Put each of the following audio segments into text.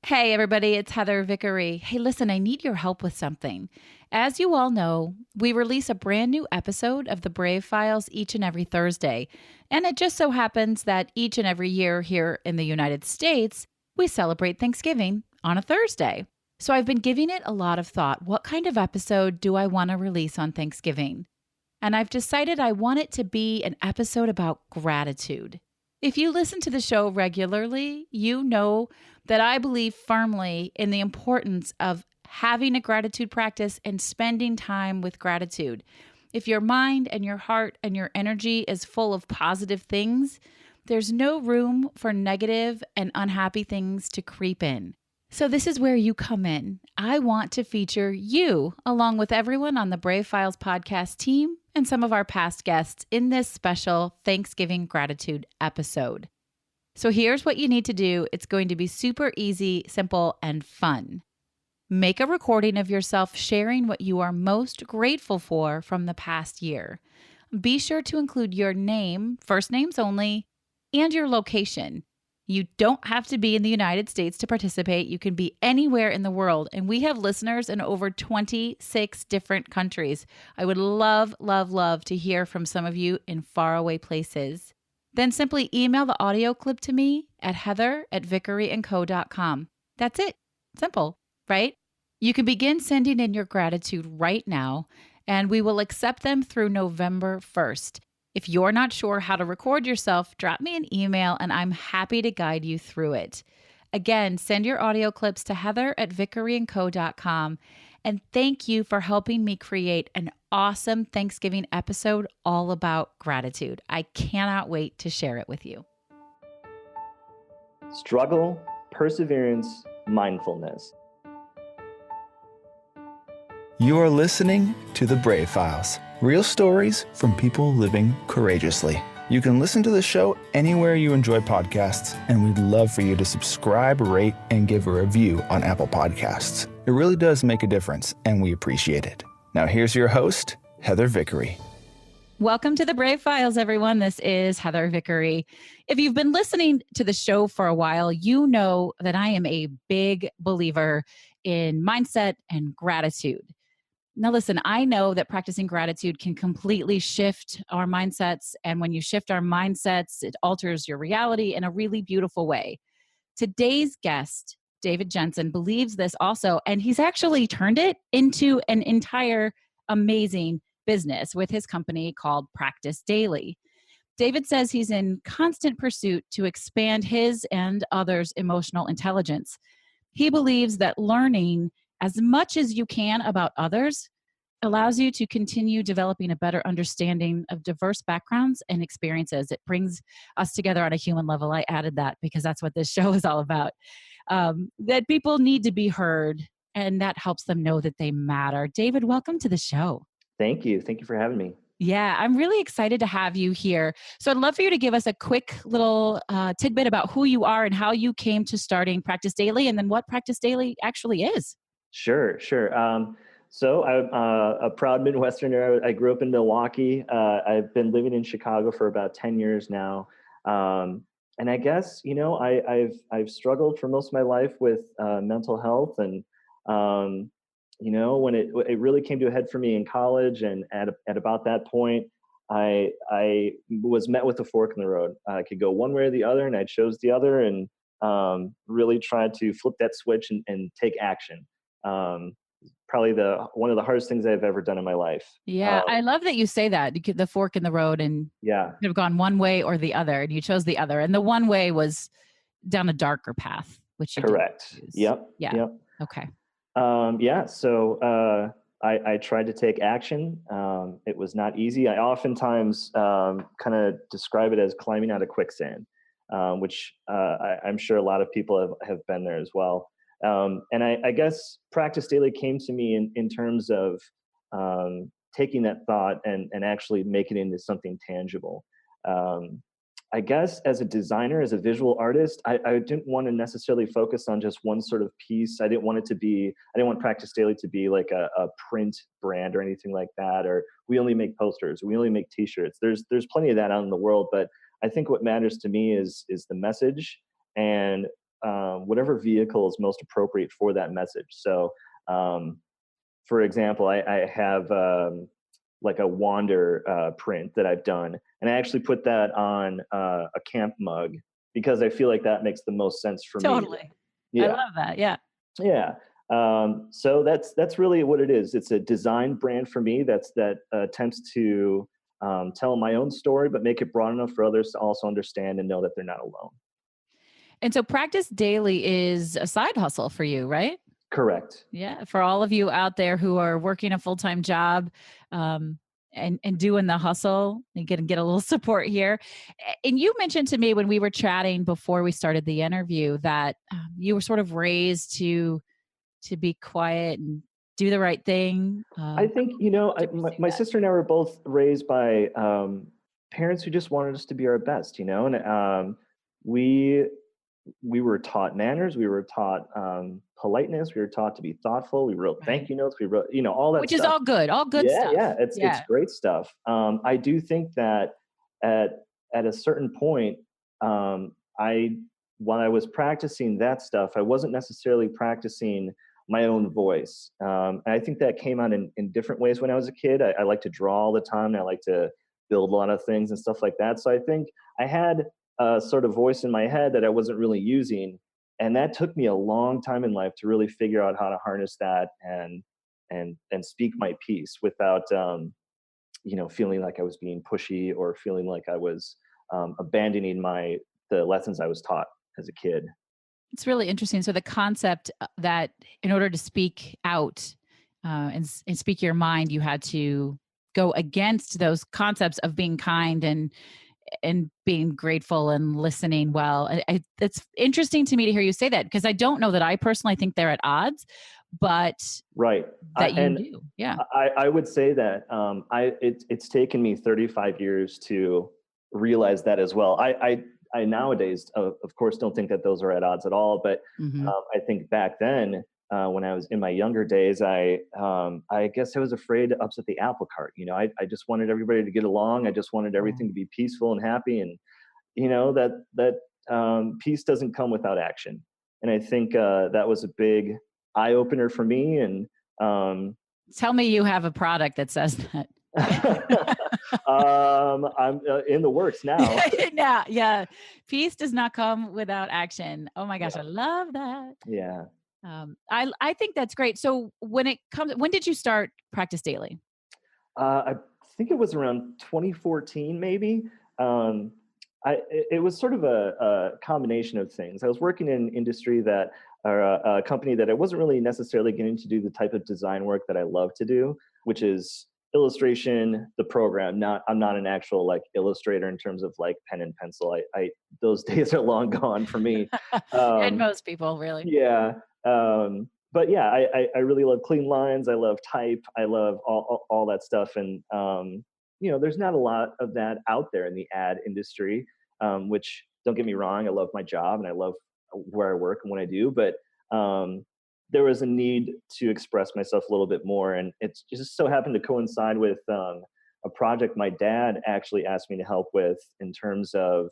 Hey, everybody, it's Heather Vickery. Hey, listen, I need your help with something. As you all know, we release a brand new episode of the Brave Files each and every Thursday. And it just so happens that each and every year here in the United States, we celebrate Thanksgiving on a Thursday. So I've been giving it a lot of thought. What kind of episode do I want to release on Thanksgiving? And I've decided I want it to be an episode about gratitude. If you listen to the show regularly, you know that I believe firmly in the importance of having a gratitude practice and spending time with gratitude. If your mind and your heart and your energy is full of positive things, there's no room for negative and unhappy things to creep in. So, this is where you come in. I want to feature you along with everyone on the Brave Files podcast team and some of our past guests in this special Thanksgiving gratitude episode. So, here's what you need to do. It's going to be super easy, simple, and fun. Make a recording of yourself sharing what you are most grateful for from the past year. Be sure to include your name, first names only, and your location. You don't have to be in the United States to participate. You can be anywhere in the world. And we have listeners in over 26 different countries. I would love, love, love to hear from some of you in faraway places. Then simply email the audio clip to me at heather@vickeryandco.com. That's it. Simple, right? You can begin sending in your gratitude right now, and we will accept them through November 1st. If you're not sure how to record yourself, drop me an email and I'm happy to guide you through it. Again, send your audio clips to heather@vickeryandco.com. And thank you for helping me create an awesome Thanksgiving episode all about gratitude. I cannot wait to share it with you. Struggle, perseverance, mindfulness. You are listening to The Brave Files, real stories from people living courageously. You can listen to the show anywhere you enjoy podcasts, and we'd love for you to subscribe, rate, and give a review on Apple Podcasts. It really does make a difference, and we appreciate it. Now here's your host, Heather Vickery. Welcome to the Brave Files, everyone. This is Heather Vickery. If you've been listening to the show for a while, you know that I am a big believer in mindset and gratitude. Now, listen, I know that practicing gratitude can completely shift our mindsets. And when you shift our mindsets, it alters your reality in a really beautiful way. Today's guest, David Jensen, believes this also, and he's actually turned it into an entire amazing business with his company called Practice Daily. David says he's in constant pursuit to expand his and others' emotional intelligence. He believes that learning as much as you can about others allows you to continue developing a better understanding of diverse backgrounds and experiences. It brings us together on a human level. I added that because that's what this show is all about. That people need to be heard, and that helps them know that they matter. David, welcome to the show. Thank you. Thank you for having me. Yeah, I'm really excited to have you here. So I'd love for you to give us a quick little tidbit about who you are and how you came to starting Practice Daily, and then what Practice Daily actually is. Sure. So I'm a proud Midwesterner. I grew up in Milwaukee. I've been living in Chicago for about 10 years now. And I guess, I've struggled for most of my life with mental health. And, when it really came to a head for me in college, and at about that point, I was met with a fork in the road. I could go one way or the other, and I chose the other, and really tried to flip that switch and take action. Probably one of the hardest things I've ever done in my life. Yeah, I love that you say that. The fork in the road, and Yeah, you could have gone one way or the other, and you chose the other. And the one way was down a darker path, which you correct. didn't choose. Yep. Yeah. Yep. Okay. So I tried to take action. It was not easy. I oftentimes kind of describe it as climbing out of quicksand, which I'm sure a lot of people have been there as well. And I guess Practice Daily came to me in terms of taking that thought and actually making it into something tangible. I guess as a designer, as a visual artist, I didn't want to necessarily focus on just one sort of piece. I didn't want Practice Daily to be like a print brand or anything like that, or we only make posters, we only make t-shirts. There's plenty of that out in the world, but I think what matters to me is the message and whatever vehicle is most appropriate for that message. So, for example, I have like a wander print that I've done, and I actually put that on a camp mug because I feel like that makes the most sense for me. Totally. I Yeah, love that. Yeah. yeah. So that's really what it is. It's a design brand for me that attempts to tell my own story, but make it broad enough for others to also understand and know that they're not alone. And so practice daily is a side hustle for you, right? Correct. Yeah. For all of you out there who are working a full-time job, um, and doing the hustle, you get a little support here. And you mentioned to me when we were chatting before we started the interview that you were sort of raised to be quiet and do the right thing. I think, Did you see my that? sister and I were both raised by parents who just wanted us to be our best, and we we were taught manners, we were taught politeness, we were taught to be thoughtful. We wrote Right. thank you notes, we wrote, all that Which is stuff. all good Yeah, stuff. yeah, it's Yeah. great stuff. I do think that at a certain point, I while I was practicing that stuff, I wasn't necessarily practicing my own voice. And I think that came out in different ways when I was a kid. I like to draw all the time. And I like to build a lot of things and stuff like that. So I think I had a sort of voice in my head that I wasn't really using. And that took me a long time in life to really figure out how to harness that and speak my piece without feeling like I was being pushy or feeling like I was abandoning the lessons I was taught as a kid. It's really interesting. So the concept that in order to speak out and speak your mind, you had to go against those concepts of being kind and being grateful and listening well. It's interesting to me to hear you say that because I don't know that I personally think they're at odds, but Right. that you And do. Yeah. I would say that it's taken me 35 years to realize that as well. I nowadays, of course, don't think that those are at odds at all. But Hmm. I think back then, when I was in my younger days, I guess I was afraid to upset the apple cart. I just wanted everybody to get along. I just wanted everything to be peaceful and happy. And that peace doesn't come without action. And I think that was a big eye opener for me. And Tell me you have a product that says that. I'm in the works now. Yeah. Peace does not come without action. Oh my gosh, Yeah, I love that. yeah. I think that's great. So when did you start practice daily? I think it was around 2014, maybe. Um, it was sort of a combination of things. I was working in an industry or a company that I wasn't really necessarily getting to do the type of design work that I love to do, which is illustration, the program. I'm not an actual like illustrator in terms of like pen and pencil. I those days are long gone for me. And Um, most people really. yeah. But yeah, I really love clean lines. I love type. I love all that stuff. And, there's not a lot of that out there in the ad industry, which don't get me wrong. I love my job and I love where I work and what I do. But there was a need to express myself a little bit more. And it just so happened to coincide with a project my dad actually asked me to help with in terms of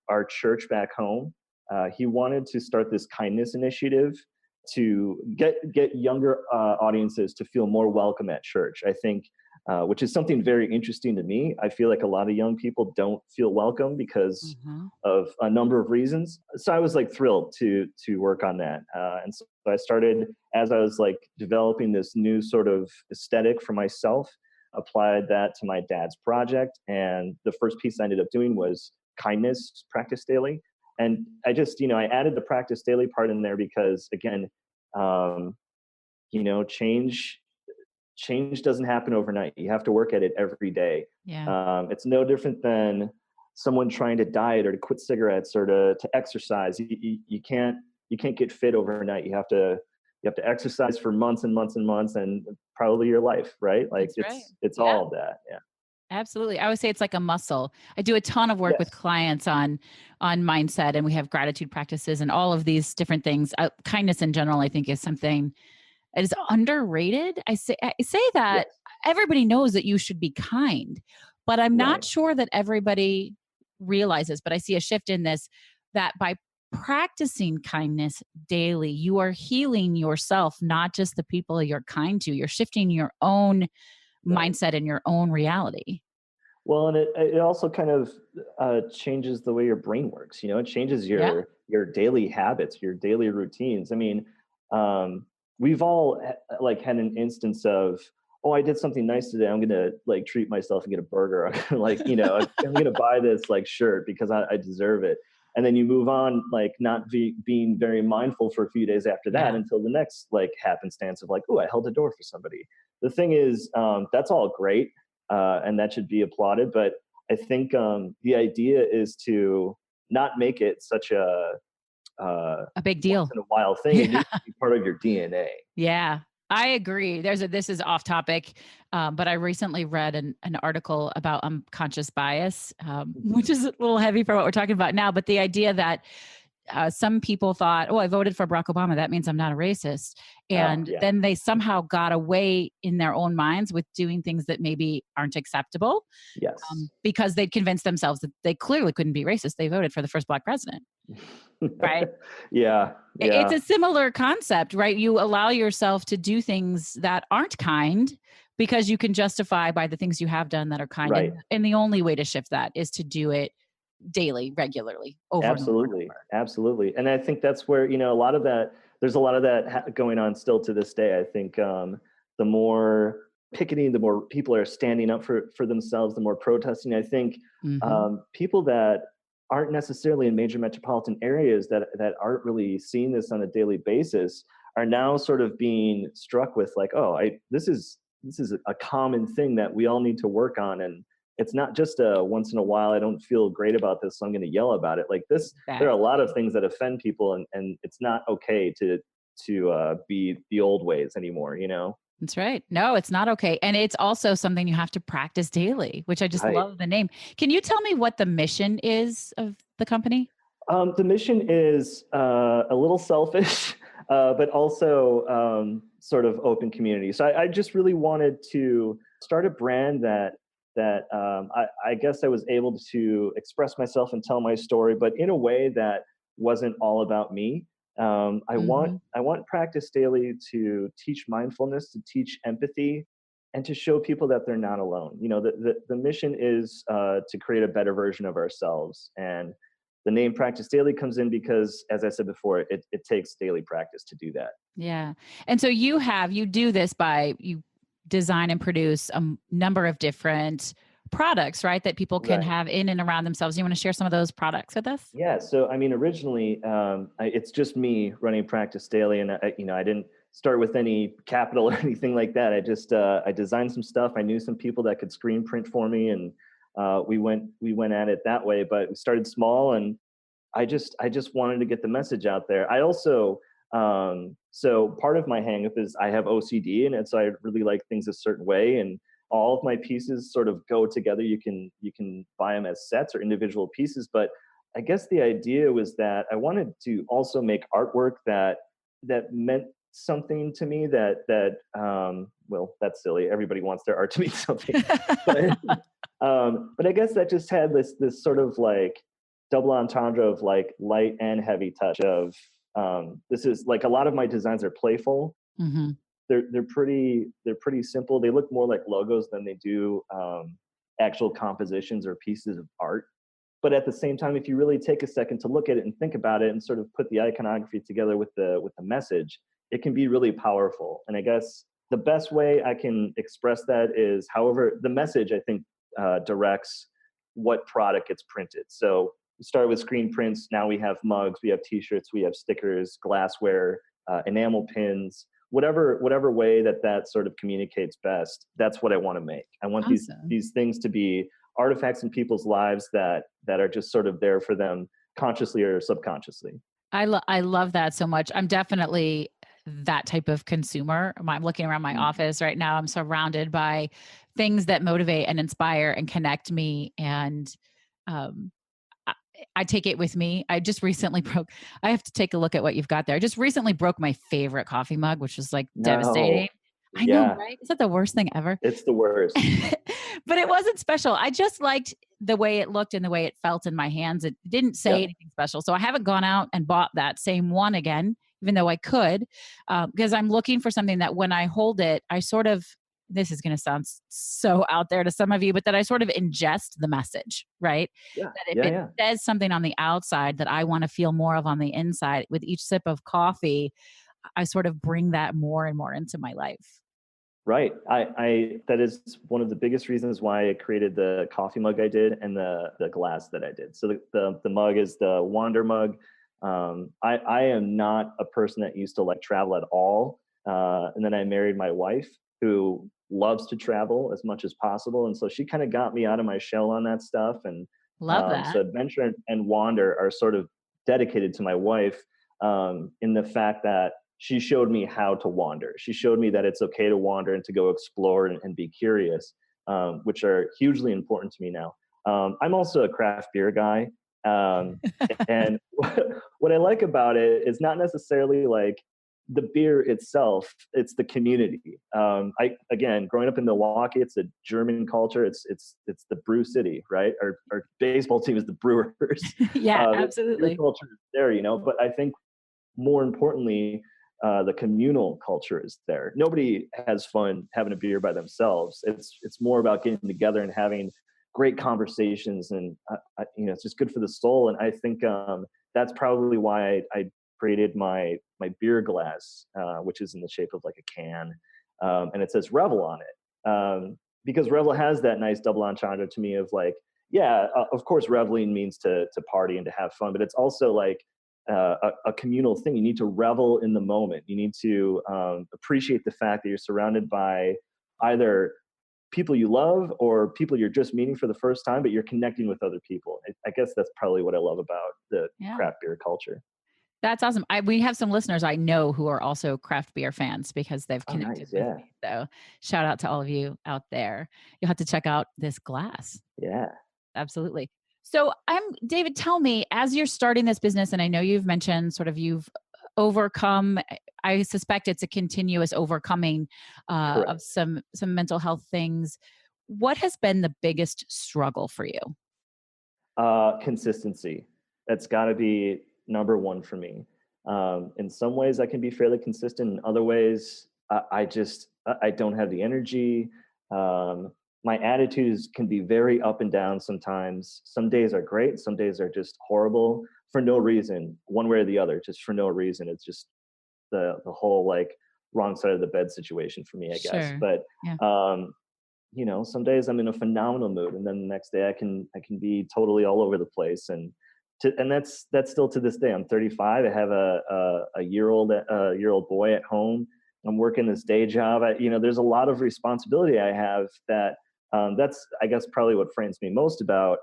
our church back home. He wanted to start this kindness initiative to get younger audiences to feel more welcome at church. I think, which is something very interesting to me. I feel like a lot of young people don't feel welcome because Mhm. of a number of reasons. So I was like thrilled to work on that, and so I started as I was like developing this new sort of aesthetic for myself. Applied that to my dad's project, and the first piece I ended up doing was kindness practice daily. And I just, I added the practice daily part in there because again, um, change doesn't happen overnight. You have to work at it every day. Yeah. It's no different than someone trying to diet or to quit cigarettes or to exercise. You can't get fit overnight. You have to exercise for months and months and months and probably your life, right? Like That's right. it's Yeah. all of that. Yeah. Absolutely. I would say it's like a muscle. I do a ton of work with Yes. clients on mindset, and we have gratitude practices and all of these different things. Kindness in general, I think, is something that is underrated. I say that Yes. everybody knows that you should be kind, but I'm not Right. sure that everybody realizes. But I see a shift in this that by practicing kindness daily, you are healing yourself, not just the people you're kind to. You're shifting your own Right. mindset and your own reality. Well, and it also kind of changes the way your brain works. You know, it changes Yeah. your daily habits, your daily routines. I mean, we've all like had an instance of, oh, I did something nice today. I'm gonna like treat myself and get a burger. I'm gonna, like, you know, I'm gonna buy this like shirt because I deserve it. And then you move on, like not being very mindful for a few days after that Yeah. until the next like happenstance of like, oh, I held a door for somebody. The thing is, that's all great, and that should be applauded. But I think the idea is to not make it such a A big once deal. in a while thing. It Yeah. needs to be part of your DNA. Yeah, I agree. This is off topic, but I recently read an article about unconscious bias, Mhm. which is a little heavy for what we're talking about now. But the idea that some people thought, oh, I voted for Barack Obama, that means I'm not a racist. Oh And yeah, then they somehow got away in their own minds with doing things that maybe aren't acceptable yes, because they'd convinced themselves that they clearly couldn't be racist. They voted for the first Black president, right? yeah, It's yeah, a similar concept, right? You allow yourself to do things that aren't kind because you can justify by the things you have done that are kind. right. And the only way to shift that is to do it daily, regularly, over and over and Absolutely, over. absolutely. And I think that's where, you know, a lot of that. There's a lot of that going on still to this day. I think the more picketing, the more people are standing up for themselves, the more protesting. I think Hmm. people that aren't necessarily in major metropolitan areas that aren't really seeing this on a daily basis are now sort of being struck with like, oh, I this is a common thing that we all need to work on. And it's not just a once in a while, I don't feel great about this, so I'm going to yell about it. Like this, there are a lot Exactly. of things that offend people, and it's not okay to be the old ways anymore. You know? That's right. No, it's not okay. And it's also something you have to practice daily, which I just Right. love the name. Can you tell me what the mission is of the company? The mission is a little selfish, but also sort of open community. So I just really wanted to start a brand that I guess I was able to express myself and tell my story, but in a way that wasn't all about me. Hmm. I want Practice Daily to teach mindfulness, to teach empathy, and to show people that they're not alone. You know, the mission is to create a better version of ourselves. And the name Practice Daily comes in because, as I said before, it takes daily practice to do that. Yeah. And so you do this by you design and produce a number of different products, right? That people can Right. have in and around themselves. You want to share some of those products with us? Yeah. So, I mean, originally, it's just me running Practice Daily, and I didn't start with any capital or anything like that. I designed some stuff. I knew some people that could screen print for me, and we went at it that way. But we started small, and I just wanted to get the message out there. I also so part of my hang up is I have OCD, and so I really like things a certain way, and all of my pieces sort of go together. You can buy them as sets or individual pieces, but I guess the idea was that I wanted to also make artwork that meant something to me. Well, that's silly. Everybody wants their art to mean something, but but I guess that just had this sort of like double entendre of like light and heavy touch of this is like a lot of my designs are playful. Hmm. They're pretty simple. They look more like logos than they do actual compositions or pieces of art. But at the same time, if you really take a second to look at it and think about it and sort of put the iconography together with the message, it can be really powerful. And I guess the best way I can express that is however the message I think directs what product gets printed. So we started with screen prints. Now we have mugs, we have T-shirts, we have stickers, glassware, enamel pins. Whatever way that sort of communicates best, that's what I want to make. I want Awesome. these things to be artifacts in people's lives that are just sort of there for them consciously or subconsciously. I love that so much. I'm definitely that type of consumer. I'm looking around my Mm. office right now. I'm surrounded by things that motivate and inspire and connect me. And um, I, I take it with me. I just recently broke. I have to take a look at what you've got there. I just recently broke my favorite coffee mug, which was like devastating. No. I know, Yeah, right? Is that the worst thing ever? it's the worst. But it wasn't special. I just liked the way it looked and the way it felt in my hands. It didn't say Yeah. anything special. So I haven't gone out and bought that same one again, even though I could, because I'm looking for something that when I hold it, I sort of, this is going to sound so out there to some of you, but that I sort of ingest the message, right? Yeah. That if Yeah. it Yeah. says something on the outside that I want to feel more of on the inside with each sip of coffee, I sort of bring that more and more into my life. Right. I that is one of the biggest reasons why I created the coffee mug I did and the glass that I did. So the mug is the Wander mug. I am not a person that used to like travel at all. And then I married my wife who loves to travel as much as possible. And so she kind of got me out of my shell on that stuff. And Love so that. adventure and wander are sort of dedicated to my wife, in the fact that she showed me how to wander. She showed me that it's okay to wander and to go explore and be curious, which are hugely important to me now. I'm also a craft beer guy. Um, and what I like about it is not necessarily like the beer itself, it's the community. Again, growing up in Milwaukee, it's a German culture. It's the brew city, right? Our baseball team is the Brewers. Yeah, The beer absolutely. culture is there, but I think more importantly, the communal culture is there. Nobody has fun having a beer by themselves. It's more about getting together and having great conversations, and it's just good for the soul. And I think that's probably why I created my beer glass, which is in the shape of like a can, and it says Revel on it, because Revel has that nice double entendre to me of like, yeah, of course, reveling means to party and to have fun, but it's also like a communal thing. You need to revel in the moment. You need to appreciate the fact that you're surrounded by either people you love or people you're just meeting for the first time, but you're connecting with other people. I guess that's probably what I love about the Yeah. craft beer culture. That's awesome. We have some listeners I know who are also craft beer fans because they've Oh, connected nice. with Yeah. me. So shout out to all of you out there. You'll have to check out this glass. Yeah. Absolutely. So David, tell me, as you're starting this business, and I know you've mentioned sort of you've overcome, I suspect it's a continuous overcoming of Correct. some mental health things. What has been the biggest struggle for you? Consistency. That's got to be number one for me. In some ways, I can be fairly consistent. In other ways, I don't have the energy. Um, my attitudes can be very up and down sometimes. Some days are great. Some days are just horrible for no reason, one way or the other, just for no reason. It's just the whole like wrong side of the bed situation for me, I guess. Sure. But Yeah. some days I'm in a phenomenal mood, and then the next day I can be totally all over the place. And that's still to this day. I'm 35. I have a year old boy at home. I'm working this day job. There's a lot of responsibility I have that, that's, I guess, probably what frames me most about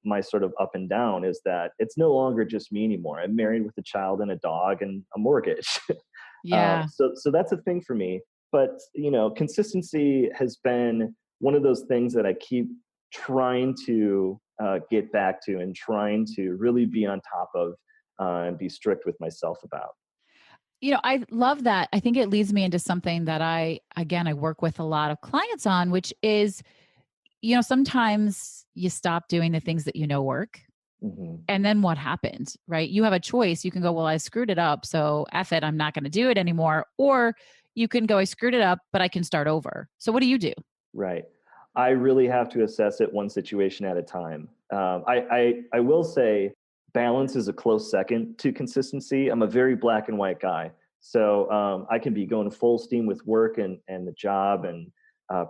my sort of up and down is that it's no longer just me anymore. I'm married with a child and a dog and a mortgage. Yeah. So that's a thing for me. But consistency has been one of those things that I keep trying to get back to and trying to really be on top of, and be strict with myself about. I love that. I think it leads me into something that I work with a lot of clients on, which is, sometimes you stop doing the things that work. Hmm. And then what happens, right? You have a choice. You can go, well, I screwed it up. So F it, I'm not going to do it anymore. Or you can go, I screwed it up, but I can start over. So what do you do? Right. I really have to assess it one situation at a time. I will say balance is a close second to consistency. I'm a very black and white guy. So I can be going full steam with work and the job and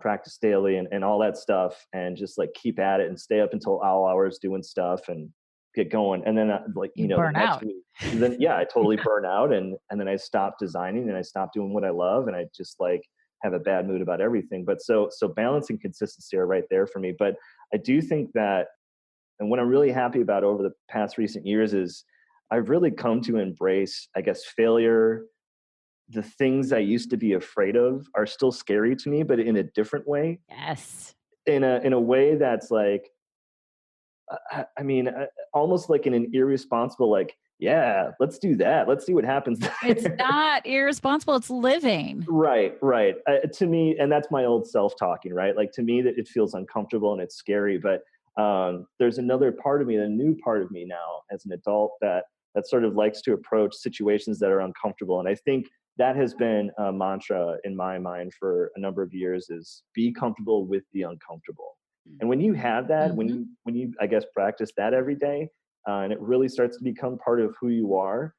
practice daily and all that stuff and just like keep at it and stay up until all hours doing stuff and get going. And then You the burn next out. week, then yeah, I totally Yeah. burn out and then I stop designing and I stop doing what I love and I just like have a bad mood about everything. But so balance and consistency are right there for me. But I do think that, and what I'm really happy about over the past recent years is I've really come to embrace, I guess, failure. The things I used to be afraid of are still scary to me, but in a different way, Yes. in a way that's like, I mean, almost like in an irresponsible, like, Yeah, let's do that. Let's see what happens It's there. not irresponsible. It's living. Right, right. To me, and that's my old self talking, right? Like to me, that it feels uncomfortable and it's scary. But there's another part of me, a new part of me now as an adult that sort of likes to approach situations that are uncomfortable. And I think that has been a mantra in my mind for a number of years: is be comfortable with the uncomfortable. And when you have that, Mm-hmm. when you I guess practice that every day, and it really starts to become part of who you are.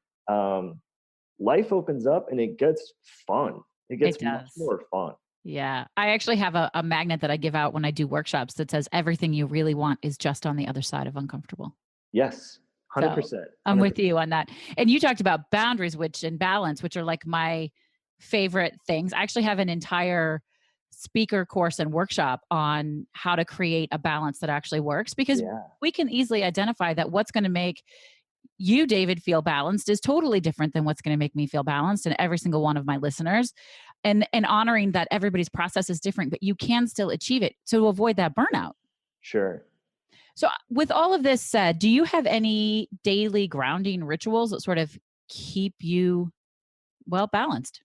Life opens up and it gets fun. It It gets much does. more fun. Yeah. I actually have a magnet that I give out when I do workshops that says everything you really want is just on the other side of uncomfortable. Yes, So 100%, I'm with 100%. you on that. And you talked about boundaries, which and balance, which are like my favorite things. I actually have an entire speaker course and workshop on how to create a balance that actually works because Yeah, we can easily identify that what's going to make you, David, feel balanced is totally different than what's going to make me feel balanced and every single one of my listeners. And honoring that everybody's process is different, but you can still achieve it to avoid that burnout. sure. So, with all of this said, do you have any daily grounding rituals that sort of keep you well balanced?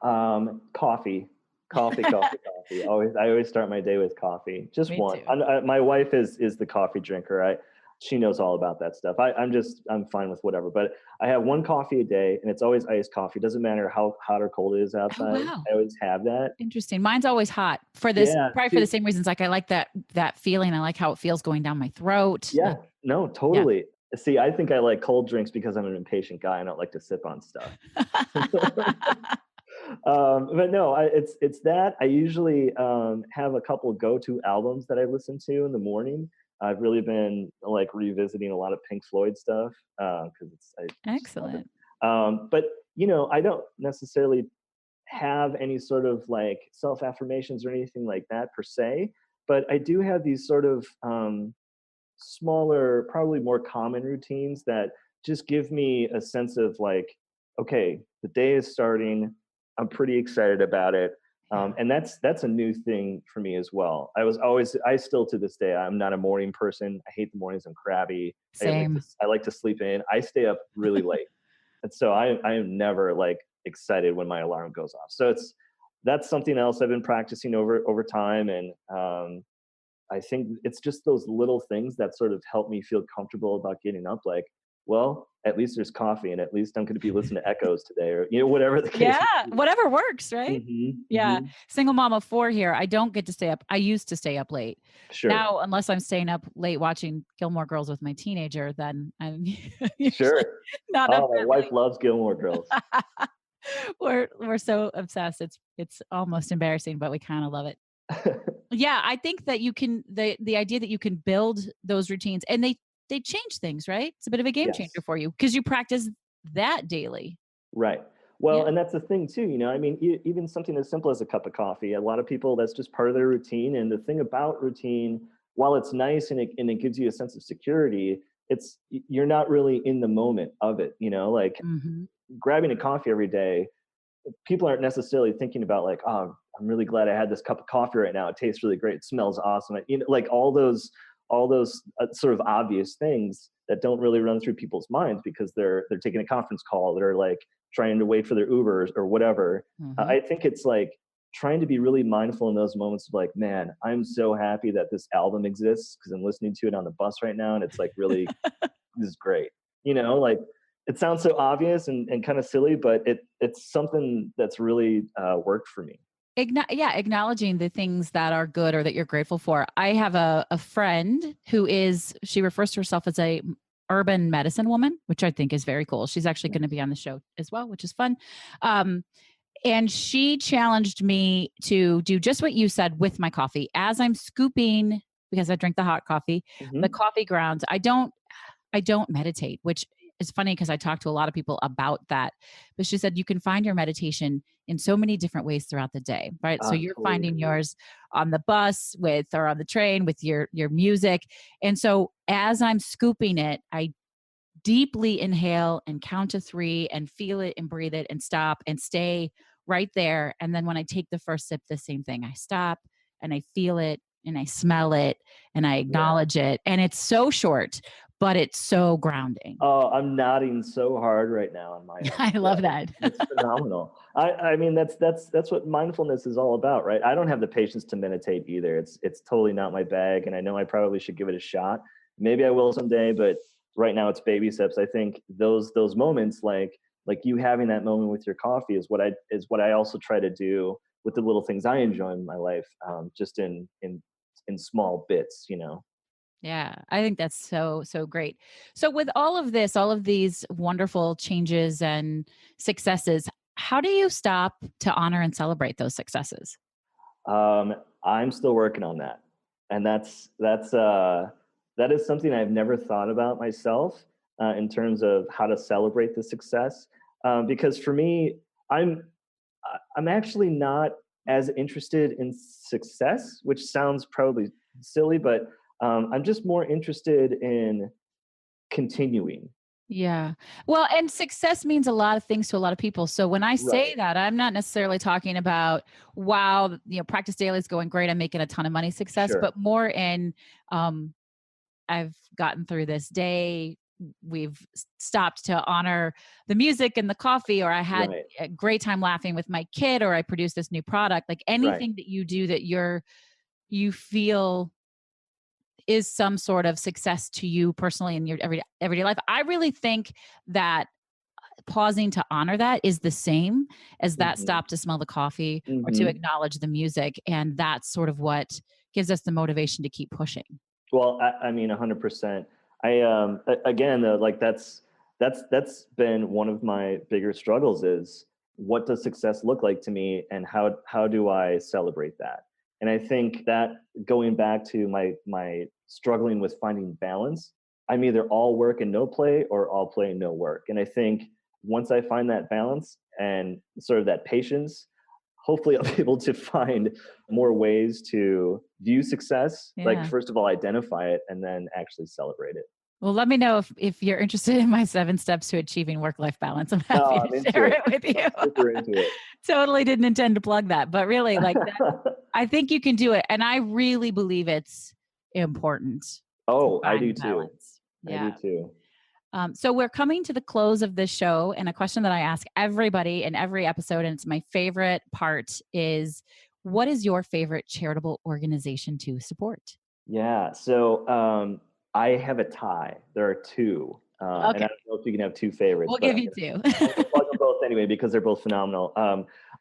Coffee, coffee, coffee, coffee. I always start my day with coffee. Just Me one. too. My wife is the coffee drinker. She knows all about that stuff. I'm fine with whatever. But I have one coffee a day, and it's always iced coffee. Doesn't matter how hot or cold it is Oh, outside. wow. I always have that. Interesting. Mine's always hot for this, Yeah. probably for the See, same reasons. Like I like that feeling. I like how it feels going down my throat. yeah. Like, No, yeah. totally. See, I think I like cold drinks because I'm an impatient guy. I don't like to sip on stuff. But no, it's that. I usually have a couple go-to albums that I listen to in the morning. I've really been like revisiting a lot of Pink Floyd stuff because I just love it. Excellent. But I don't necessarily have any sort of like self affirmations or anything like that per se. But I do have these sort of smaller, probably more common routines that just give me a sense of like, okay, the day is starting. I'm pretty excited about it. Yeah. And that's a new thing for me as well. I still to this day, I'm not a morning person. I hate the mornings. I'm crabby. Same. I like to sleep in. I stay up really late. And so I am never like excited when my alarm goes off. So that's something else I've been practicing over time. And I think it's just those little things that sort of help me feel comfortable about getting up. Like, well, at least there's coffee, and at least I'm going to be listening to echoes today, or whatever the case Yeah. may be. Whatever works, right? Yeah. Hmm. Single mom of four here. I don't get to stay up. I used to stay up late. Sure, Now, unless I'm staying up late watching Gilmore Girls with my teenager, then I'm sure. usually not up Oh, my that wife loves Gilmore Girls. late. We're so obsessed. It's almost embarrassing, but we kind of love it. Yeah, I think that you can the idea that you can build those routines and they change things, right? It's a bit of a game changer Yes. for you because you practice that daily. Right. Well, Yeah. and that's the thing too, I mean, even something as simple as a cup of coffee, a lot of people, that's just part of their routine. And the thing about routine, while it's nice and it gives you a sense of security, you're not really in the moment of it, like Mhm. grabbing a coffee every day. People aren't necessarily thinking about like, oh, I'm really glad I had this cup of coffee right now. It tastes really great. It smells awesome. Like all those sort of obvious things that don't really run through people's minds because they're taking a conference call. They're like trying to wait for their Ubers or whatever. Mhm. I think it's like trying to be really mindful in those moments of like, man, I'm so happy that this album exists because I'm listening to it on the bus right now, and it's like really this is great. Like it sounds so obvious and kind of silly, but it's something that's really worked for me. Yeah, acknowledging the things that are good or that you're grateful for. I have a friend she refers to herself as a urban medicine woman, which I think is very cool. She's actually going to be on the show as well, which is fun. Um, and she challenged me to do just what you said with my coffee as I'm scooping because I drink the hot coffee, the Hmm. coffee grounds. I don't meditate, which is funny because I talk to a lot of people about that. But she said you can find your meditation in so many different ways throughout the day, right? So you're Totally finding agree. yours on the bus with or on the train with your music. And so as I'm scooping it, I deeply inhale and count to 3 and feel it and breathe it and stop and stay right there. And then when I take the first sip, the same thing. I stop and I feel it and I smell it and I Yeah. acknowledge it. And it's so short, but it's so grounding. Oh, I'm nodding so hard right now on my end. I love that. It's phenomenal. I mean, that's what mindfulness is all about, right? I don't have the patience to meditate either. It's totally not my bag, and I know I probably should give it a shot. Maybe I will someday, but right now it's baby steps. I think those moments, like you having that moment with your coffee, is what I also try to do with the little things I enjoy in my life, just in small bits, you know. Yeah, I think that's so, so great. So, with all of this, all of these wonderful changes and successes, how do you stop to honor and celebrate those successes? Um, I'm still working on that, and that is something I've never thought about myself, in terms of how to celebrate the success. Because for me, I'm I'm actually not as interested in success, which sounds probably silly, but I'm just more interested in continuing. Yeah. Well, and success means a lot of things to a lot of people. So when I say Right. that, I'm not necessarily talking about, wow, practice daily is going great. I'm making a ton of money success, Sure. but more in, um, I've gotten through this day. We've stopped to honor the music and the coffee, or I had Right. a great time laughing with my kid, or I produced this new product. Like Right. anything that you do that you feel is some sort of success to you personally in your everyday life. I really think that pausing to honor that is the same as that Hmm. stop to smell the coffee or to Hmm. acknowledge the music. And that's sort of what gives us the motivation to keep pushing. Well, I mean, 100%. Again, though, like that's been one of my bigger struggles is what does success look like to me, and how do I celebrate that? And I think that going back to my struggling with finding balance, I'm either all work and no play or all play and no work. And I think once I find that balance and sort of that patience, hopefully I'll be able to find more ways to view success, like Yeah. first of all identify it and then actually celebrate it. Well, let me know if you're interested in my 7 steps to achieving work-life balance. I'm happy No, to I'm into share it. it with I'm you. super into it. Totally didn't intend to plug that, but really like that, I think you can do it. And I really believe it's important to Oh, I do find too. balance. I Yeah. do too. So we're coming to the close of this show, and a question that I ask everybody in every episode, and it's my favorite part, is what is your favorite charitable organization to support? Yeah. So I have a tie. There are two. And Okay, I don't know if you can have two favorites, we'll but give you two. I'm gonna plug them both anyway because they're both phenomenal.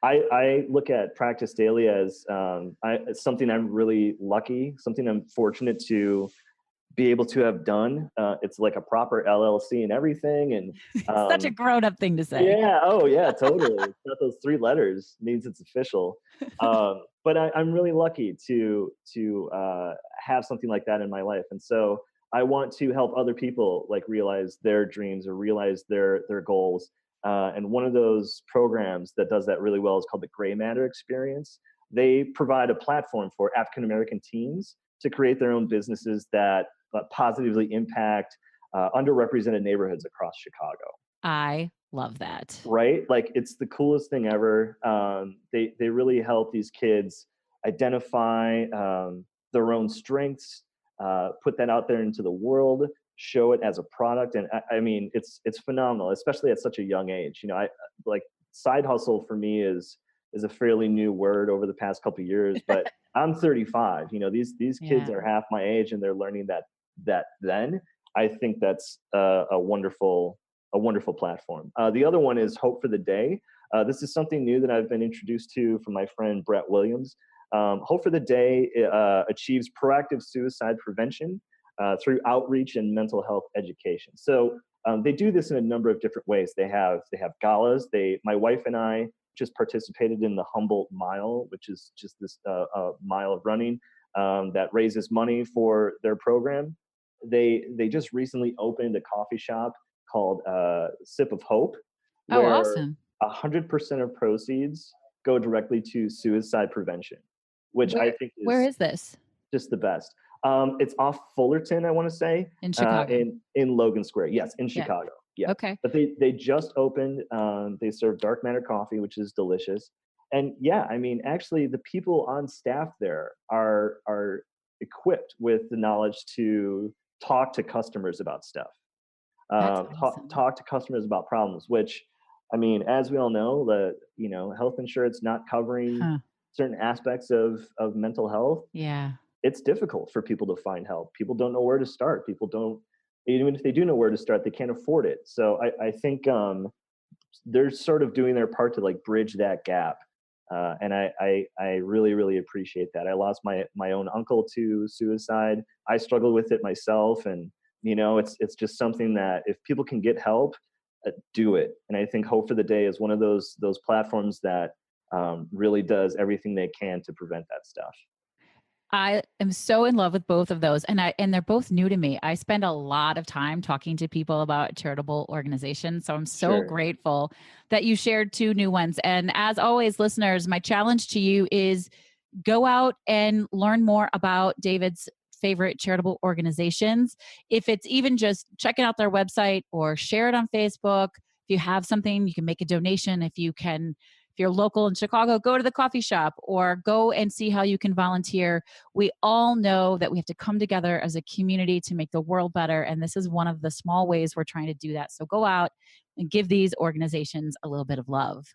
I look at Practice Daily as it's something I'm really lucky, something I'm fortunate to be able to have done. It's like a proper LLC and everything. And Such a grown-up thing to say. yeah, oh yeah, totally. It's not those three letters means it's official. But I'm really lucky to have something like that in my life, and so I want to help other people like realize their dreams or realize their goals. And one of those programs that does that really well is called the Gray Matter Experience. They provide a platform for African American teens to create their own businesses that positively impact underrepresented neighborhoods across Chicago. I love that. Right? Like it's the coolest thing ever. They really help these kids identify their own strengths, put that out there into the world, show it as a product, and I mean it's phenomenal, especially at such a young age. You know, I like side hustle for me is a fairly new word over the past couple of years, but I'm 35. You know, these kids Yeah. are half my age, and they're learning that then. I think that's a wonderful platform. The other one is Hope for the Day. This is something new that I've been introduced to from my friend Brett Williams. Hope for the Day achieves proactive suicide prevention through outreach and mental health education. So they do this in a number of different ways. They have galas. My wife and I just participated in the Humboldt Mile, which is just this mile of running that raises money for their program. They just recently opened a coffee shop called Sip of Hope, Oh, where awesome. 100% of proceeds go directly to suicide prevention, which I Where think where is is this? just the best. It's off Fullerton, I want to say, In Chicago. in Logan Square. Yes, in Yeah. Chicago. Yeah, Okay. but they just opened. They serve dark matter coffee, which is delicious. And yeah, I mean, actually, the people on staff there are equipped with the knowledge to talk to customers about stuff. That's awesome. Talk to customers about problems, which, I mean, as we all know, health insurance not covering Huh. certain aspects of mental health, Yeah. it's difficult for people to find help. People don't know where to start. People don't, even if they do know where to start, they can't afford it. So I think they're sort of doing their part to like bridge that gap. And I really, really appreciate that. I lost my own uncle to suicide. I struggled with it myself. And, it's just something that if people can get help, do it. And I think Hope for the Day is one of those platforms that really does everything they can to prevent that stuff. I am so in love with both of those, and they're both new to me. I spend a lot of time talking to people about charitable organizations, so I'm so Sure. grateful that you shared two new ones. And as always, listeners, my challenge to you is go out and learn more about David's favorite charitable organizations. If it's even just checking out their website or share it on Facebook, if you have something, you can make a donation. If you're local in Chicago, go to the coffee shop or go and see how you can volunteer. We all know that we have to come together as a community to make the world better. And this is one of the small ways we're trying to do that. So go out and give these organizations a little bit of love.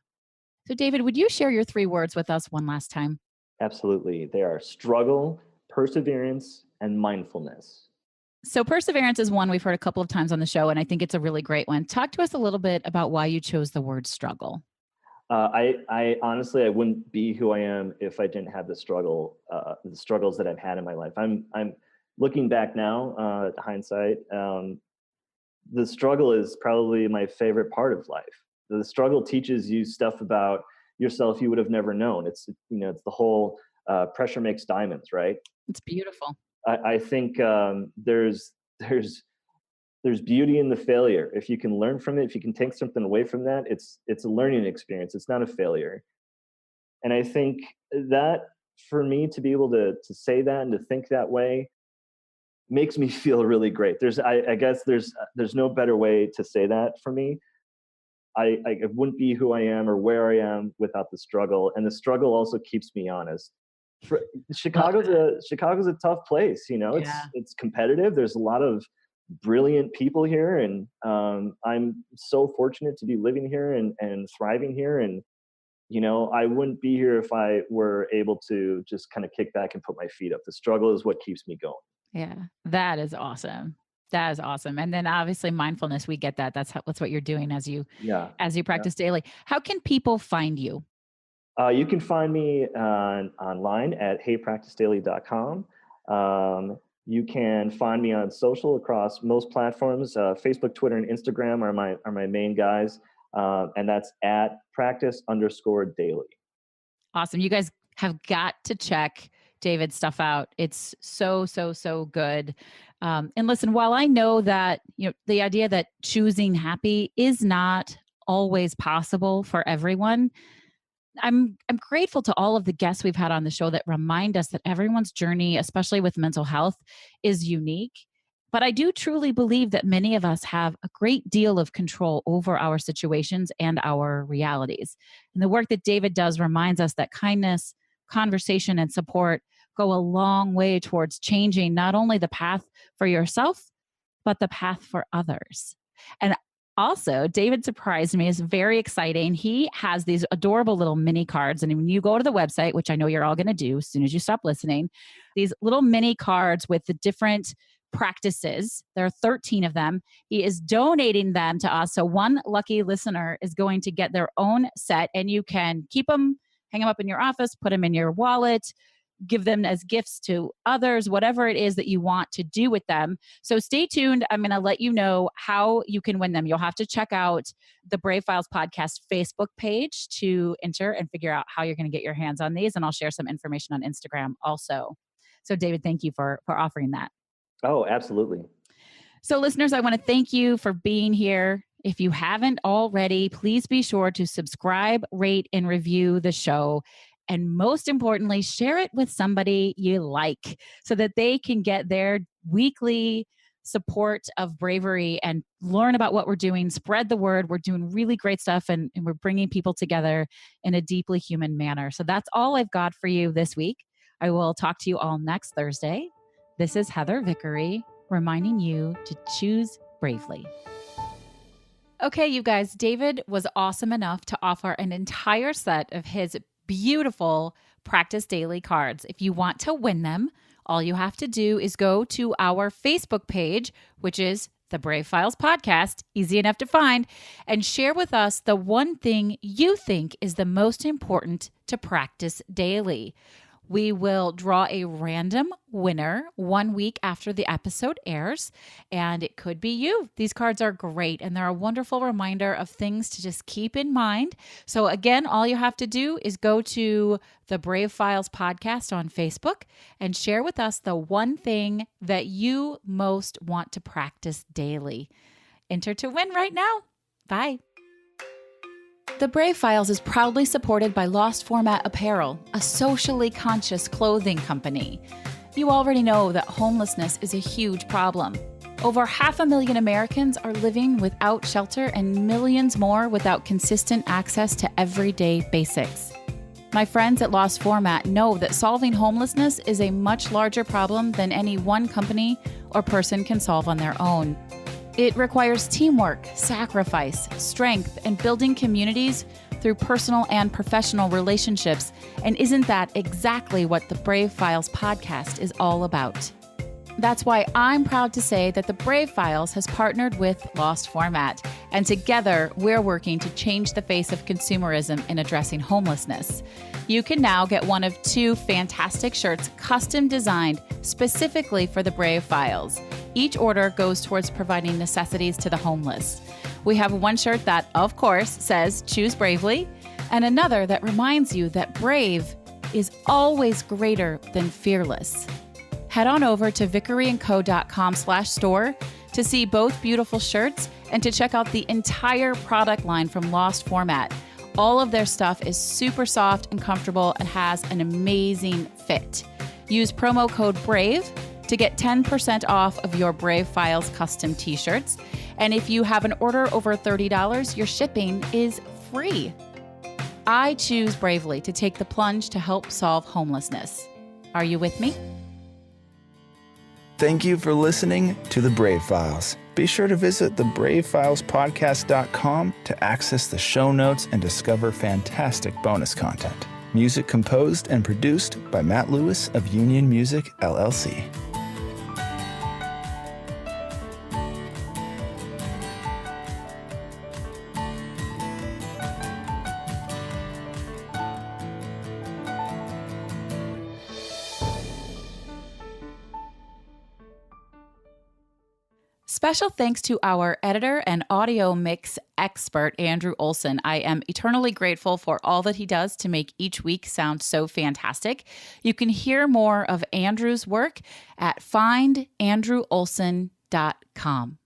So, David, would you share your 3 words with us one last time? Absolutely. They are struggle, perseverance, and mindfulness. So, perseverance is one we've heard a couple of times on the show, and I think it's a really great one. Talk to us a little bit about why you chose the word struggle. I honestly, I wouldn't be who I am if I didn't have the struggles that I've had in my life. I'm looking back now, hindsight. The struggle is probably my favorite part of life. The struggle teaches you stuff about yourself you would have never known. It's the whole pressure makes diamonds, right? It's beautiful. I think there's beauty in the failure. If you can learn from it, if you can take something away from that, it's a learning experience. It's not a failure. And I think that for me to be able to say that and to think that way makes me feel really great. I guess there's no better way to say that for me. I wouldn't be who I am or where I am without the struggle, and the struggle also keeps me honest. Chicago's a tough place. Yeah. It's competitive. There's a lot of brilliant people here, and I'm so fortunate to be living here and thriving here. And I wouldn't be here if I were able to just kind of kick back and put my feet up. The struggle is what keeps me going. Yeah. That is awesome. That is awesome. And then obviously mindfulness, we get that. That's what you're doing as you Yeah. Yeah. practice daily. How can people find you? You can find me online at heypracticedaily.com. You can find me on social across most platforms. Facebook, Twitter, and Instagram are my main guys. And that's at practice_daily. Awesome. You guys have got to check David's stuff out. It's so, so, so good. And listen, while I know that, the idea that choosing happy is not always possible for everyone, I'm grateful to all of the guests we've had on the show that remind us that everyone's journey, especially with mental health, is unique. But I do truly believe that many of us have a great deal of control over our situations and our realities. And the work that David does reminds us that kindness, conversation, and support go a long way towards changing not only the path for yourself, but the path for others. And also, David surprised me. It's very exciting. He has these adorable little mini cards. And when you go to the website, which I know you're all going to do as soon as you stop listening, these little mini cards with the different practices. There are 13 of them. He is donating them to us. So one lucky listener is going to get their own set, and you can keep them, hang them up in your office, put them in your wallet, give them as gifts to others, whatever it is that you want to do with them. So stay tuned. I'm going to let you know how you can win them. You'll have to check out the Brave Files podcast Facebook page to enter and figure out how you're going to get your hands on these. And I'll share some information on Instagram also. So David, thank you for offering that. Oh, absolutely. So listeners, I want to thank you for being here. If you haven't already, please be sure to subscribe, rate, and review the show. And most importantly, share it with somebody you like so that they can get their weekly support of bravery and learn about what we're doing, spread the word. We're doing really great stuff, and we're bringing people together in a deeply human manner. So that's all I've got for you this week. I will talk to you all next Thursday. This is Heather Vickery. reminding you to choose bravely. Okay, you guys, David was awesome enough to offer an entire set of his beautiful Practice Daily cards. If you want to win them, all you have to do is go to our Facebook page, which is the Brave Files Podcast, easy enough to find, and share with us the one thing you think is the most important to practice daily. We will draw a random winner 1 week after the episode airs, and it could be you. These cards are great, and they're a wonderful reminder of things to just keep in mind. So again, all you have to do is go to the Brave Files Podcast on Facebook and share with us the one thing that you most want to practice daily. Enter to win right now. Bye. The Brave Files is proudly supported by Lost Format Apparel, a socially conscious clothing company. You already know that homelessness is a huge problem. Over 500,000 Americans are living without shelter and millions more without consistent access to everyday basics. My friends at Lost Format know that solving homelessness is a much larger problem than any one company or person can solve on their own. It requires teamwork, sacrifice, strength, and building communities through personal and professional relationships. And isn't that exactly what the Brave Files podcast is all about? That's why I'm proud to say that the Brave Files has partnered with Lost Format, and together we're working to change the face of consumerism in addressing homelessness. You can now get one of 2 fantastic shirts custom designed specifically for the Brave Files. Each order goes towards providing necessities to the homeless. We have one shirt that, of course, says choose bravely, and another that reminds you that brave is always greater than fearless. Head on over to vickeryandco.com/store to see both beautiful shirts and to check out the entire product line from Lost Format. All of their stuff is super soft and comfortable and has an amazing fit. Use promo code BRAVE to get 10% off of your Brave Files custom t-shirts. And if you have an order over $30, your shipping is free. I choose bravely to take the plunge to help solve homelessness. Are you with me? Thank you for listening to The Brave Files. Be sure to visit thebravefilespodcast.com to access the show notes and discover fantastic bonus content. Music composed and produced by Matt Lewis of Union Music, LLC. Special thanks to our editor and audio mix expert, Andrew Olson. I am eternally grateful for all that he does to make each week sound so fantastic. You can hear more of Andrew's work at findandrewolson.com.